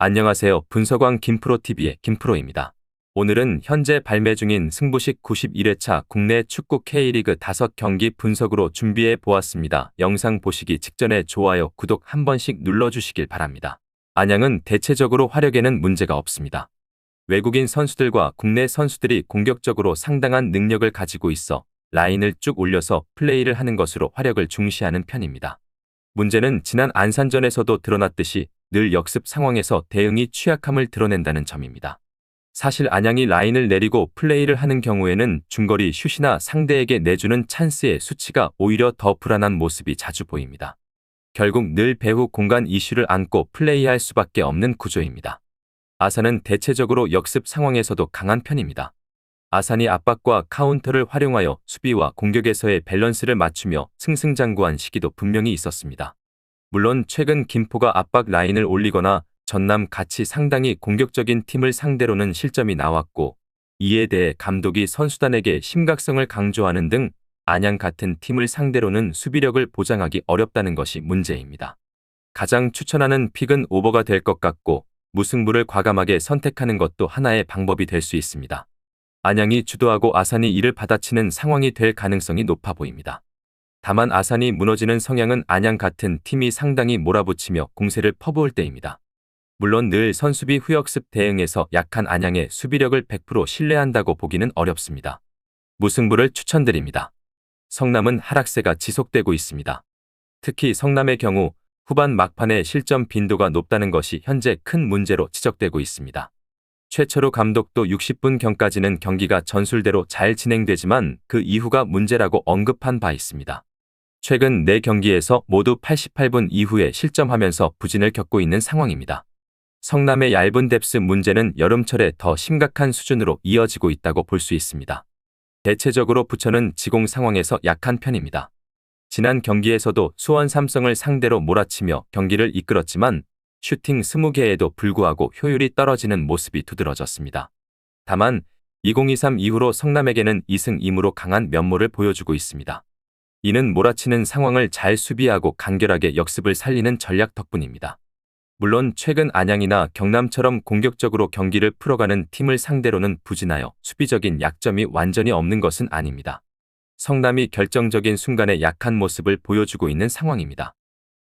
안녕하세요. 분석왕 김프로TV의 김프로입니다. 오늘은 현재 발매 중인 승부식 91회차 국내 축구 K리그 5경기 분석으로 준비해 보았습니다. 영상 보시기 직전에 좋아요, 구독 한 번씩 눌러주시길 바랍니다. 안양은 대체적으로 화력에는 문제가 없습니다. 외국인 선수들과 국내 선수들이 공격적으로 상당한 능력을 가지고 있어 라인을 쭉 올려서 플레이를 하는 것으로 화력을 중시하는 편입니다. 문제는 지난 안산전에서도 드러났듯이 늘 역습 상황에서 대응이 취약함을 드러낸다는 점입니다. 사실 안양이 라인을 내리고 플레이를 하는 경우에는 중거리 슛이나 상대에게 내주는 찬스의 수치가 오히려 더 불안한 모습이 자주 보입니다. 결국 늘 배후 공간 이슈를 안고 플레이할 수밖에 없는 구조입니다. 아산은 대체적으로 역습 상황에서도 강한 편입니다. 아산이 압박과 카운터를 활용하여 수비와 공격에서의 밸런스를 맞추며 승승장구한 시기도 분명히 있었습니다. 물론 최근 김포가 압박 라인을 올리거나 전남 같이 상당히 공격적인 팀을 상대로는 실점이 나왔고, 이에 대해 감독이 선수단에게 심각성을 강조하는 등 안양 같은 팀을 상대로는 수비력을 보장하기 어렵다는 것이 문제입니다. 가장 추천하는 픽은 오버가 될 것 같고, 무승부를 과감하게 선택하는 것도 하나의 방법이 될 수 있습니다. 안양이 주도하고 아산이 이를 받아치는 상황이 될 가능성이 높아 보입니다. 다만 아산이 무너지는 성향은 안양 같은 팀이 상당히 몰아붙이며 공세를 퍼부을 때입니다. 물론 늘 선수비 후역습 대응에서 약한 안양의 수비력을 100% 신뢰한다고 보기는 어렵습니다. 무승부를 추천드립니다. 성남은 하락세가 지속되고 있습니다. 특히 성남의 경우 후반 막판에 실점 빈도가 높다는 것이 현재 큰 문제로 지적되고 있습니다. 최철우 감독도 60분경까지는 경기가 전술대로 잘 진행되지만 그 이후가 문제라고 언급한 바 있습니다. 최근 4경기에서 모두 88분 이후에 실점하면서 부진을 겪고 있는 상황입니다. 성남의 얇은 뎁스 문제는 여름철에 더 심각한 수준으로 이어지고 있다고 볼 수 있습니다. 대체적으로 부천은 지공 상황에서 약한 편입니다. 지난 경기에서도 수원 삼성을 상대로 몰아치며 경기를 이끌었지만 슈팅 20개에도 불구하고 효율이 떨어지는 모습이 두드러졌습니다. 다만 2023 이후로 성남에게는 2승 2무로 강한 면모를 보여주고 있습니다. 이는 몰아치는 상황을 잘 수비하고 간결하게 역습을 살리는 전략 덕분입니다. 물론 최근 안양이나 경남처럼 공격적으로 경기를 풀어가는 팀을 상대로는 부진하여 수비적인 약점이 완전히 없는 것은 아닙니다. 성남이 결정적인 순간에 약한 모습을 보여주고 있는 상황입니다.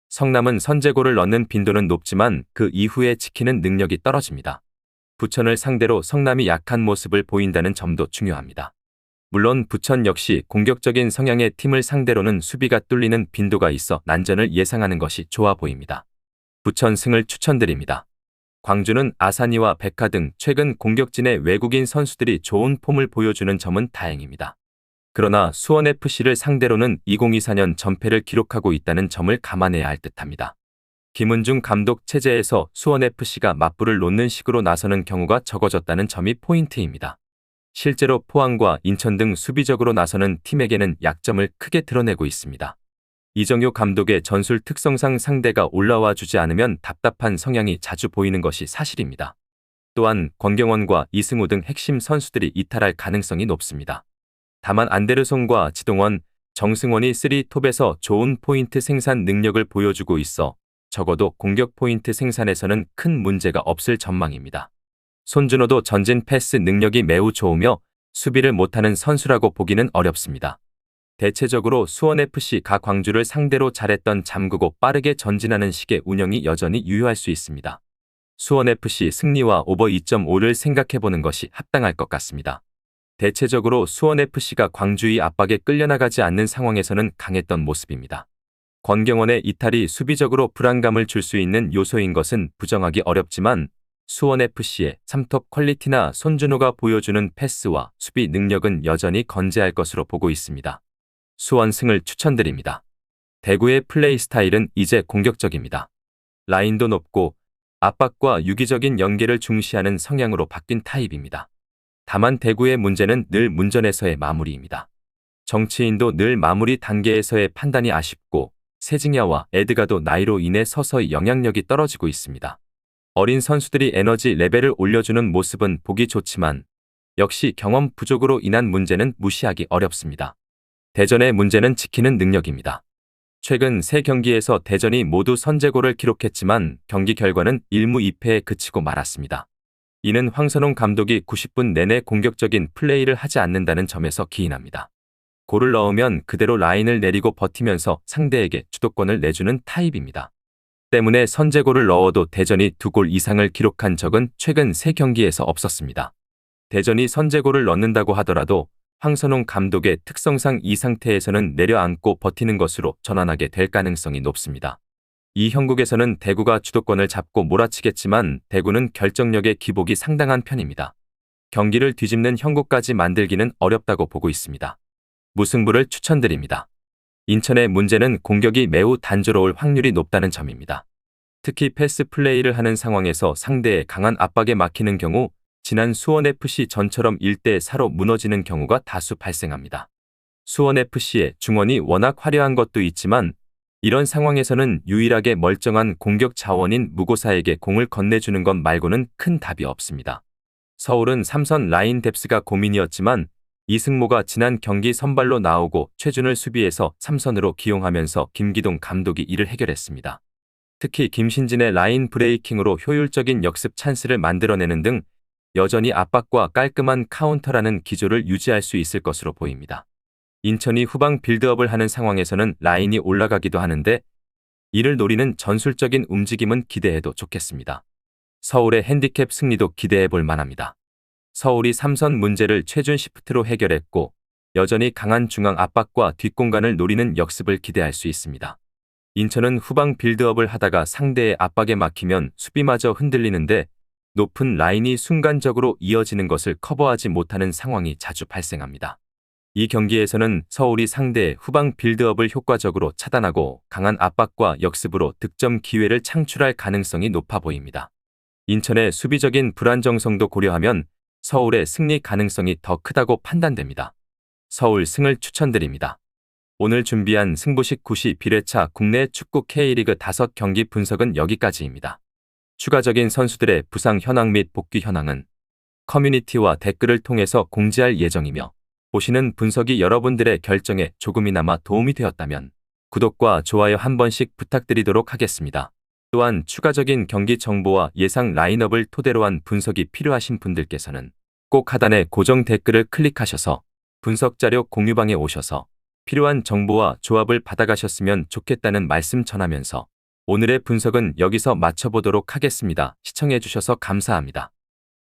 성남은 선제골을 넣는 빈도는 높지만 그 이후에 지키는 능력이 떨어집니다. 부천을 상대로 성남이 약한 모습을 보인다는 점도 중요합니다. 물론 부천 역시 공격적인 성향의 팀을 상대로는 수비가 뚫리는 빈도가 있어 난전을 예상하는 것이 좋아 보입니다. 부천 승을 추천드립니다. 광주는 아산이와 백하 등 최근 공격진의 외국인 선수들이 좋은 폼을 보여주는 점은 다행입니다. 그러나 수원FC를 상대로는 2024년 전패를 기록하고 있다는 점을 감안해야 할 듯합니다. 김은중 감독 체제에서 수원FC가 맞불을 놓는 식으로 나서는 경우가 적어졌다는 점이 포인트입니다. 실제로 포항과 인천 등 수비적으로 나서는 팀에게는 약점을 크게 드러내고 있습니다. 이정효 감독의 전술 특성상 상대가 올라와 주지 않으면 답답한 성향이 자주 보이는 것이 사실입니다. 또한 권경원과 이승우 등 핵심 선수들이 이탈할 가능성이 높습니다. 다만 안데르송과 지동원, 정승원이 3톱에서 좋은 포인트 생산 능력을 보여주고 있어 적어도 공격 포인트 생산에서는 큰 문제가 없을 전망입니다. 손준호도 전진 패스 능력이 매우 좋으며 수비를 못하는 선수라고 보기는 어렵습니다. 대체적으로 수원FC가 광주를 상대로 잘했던 잠그고 빠르게 전진하는 식의 운영이 여전히 유효할 수 있습니다. 수원FC 승리와 오버 2.5를 생각해보는 것이 합당할 것 같습니다. 대체적으로 수원FC가 광주의 압박에 끌려나가지 않는 상황에서는 강했던 모습입니다. 권경원의 이탈이 수비적으로 불안감을 줄 수 있는 요소인 것은 부정하기 어렵지만 수원FC의 3톱 퀄리티나 손준호가 보여주는 패스와 수비 능력은 여전히 건재할 것으로 보고 있습니다. 수원 승을 추천드립니다. 대구의 플레이 스타일은 이제 공격적입니다. 라인도 높고 압박과 유기적인 연계를 중시하는 성향으로 바뀐 타입입니다. 다만 대구의 문제는 늘 문전에서의 마무리입니다. 정치인도 늘 마무리 단계에서의 판단이 아쉽고 세징야와 에드가도 나이로 인해 서서히 영향력이 떨어지고 있습니다. 어린 선수들이 에너지 레벨을 올려주는 모습은 보기 좋지만 역시 경험 부족으로 인한 문제는 무시하기 어렵습니다. 대전의 문제는 지키는 능력입니다. 최근 세 경기에서 대전이 모두 선제골을 기록했지만 경기 결과는 1무 2패에 그치고 말았습니다. 이는 황선홍 감독이 90분 내내 공격적인 플레이를 하지 않는다는 점에서 기인합니다. 골을 넣으면 그대로 라인을 내리고 버티면서 상대에게 주도권을 내주는 타입입니다. 때문에 선제골을 넣어도 대전이 2골 이상을 기록한 적은 최근 3경기에서 없었습니다. 대전이 선제골을 넣는다고 하더라도 황선홍 감독의 특성상 이 상태에서는 내려앉고 버티는 것으로 전환하게 될 가능성이 높습니다. 이 형국에서는 대구가 주도권을 잡고 몰아치겠지만 대구는 결정력의 기복이 상당한 편입니다. 경기를 뒤집는 형국까지 만들기는 어렵다고 보고 있습니다. 무승부를 추천드립니다. 인천의 문제는 공격이 매우 단조로울 확률이 높다는 점입니다. 특히 패스 플레이를 하는 상황에서 상대의 강한 압박에 막히는 경우 지난 수원FC 전처럼 1대4로 무너지는 경우가 다수 발생합니다. 수원FC의 중원이 워낙 화려한 것도 있지만 이런 상황에서는 유일하게 멀쩡한 공격 자원인 무고사에게 공을 건네주는 것 말고는 큰 답이 없습니다. 서울은 3선 라인 뎁스가 고민이었지만 이승모가 지난 경기 선발로 나오고 최준을 수비에서 3선으로 기용하면서 김기동 감독이 이를 해결했습니다. 특히 김신진의 라인 브레이킹으로 효율적인 역습 찬스를 만들어내는 등 여전히 압박과 깔끔한 카운터라는 기조를 유지할 수 있을 것으로 보입니다. 인천이 후방 빌드업을 하는 상황에서는 라인이 올라가기도 하는데 이를 노리는 전술적인 움직임은 기대해도 좋겠습니다. 서울의 핸디캡 승리도 기대해 볼 만합니다. 서울이 3선 문제를 최준 시프트로 해결했고 여전히 강한 중앙 압박과 뒷공간을 노리는 역습을 기대할 수 있습니다. 인천은 후방 빌드업을 하다가 상대의 압박에 막히면 수비마저 흔들리는데 높은 라인이 순간적으로 이어지는 것을 커버하지 못하는 상황이 자주 발생합니다. 이 경기에서는 서울이 상대의 후방 빌드업을 효과적으로 차단하고 강한 압박과 역습으로 득점 기회를 창출할 가능성이 높아 보입니다. 인천의 수비적인 불안정성도 고려하면 서울의 승리 가능성이 더 크다고 판단됩니다. 서울 승을 추천드립니다. 오늘 준비한 승부식 91회차 국내 축구 K리그 5경기 분석은 여기까지입니다. 추가적인 선수들의 부상 현황 및 복귀 현황은 커뮤니티와 댓글을 통해서 공지할 예정이며 보시는 분석이 여러분들의 결정에 조금이나마 도움이 되었다면 구독과 좋아요 한 번씩 부탁드리도록 하겠습니다. 또한 추가적인 경기 정보와 예상 라인업을 토대로 한 분석이 필요하신 분들께서는 꼭 하단의 고정 댓글을 클릭하셔서 분석 자료 공유방에 오셔서 필요한 정보와 조합을 받아가셨으면 좋겠다는 말씀 전하면서 오늘의 분석은 여기서 마쳐보도록 하겠습니다. 시청해주셔서 감사합니다.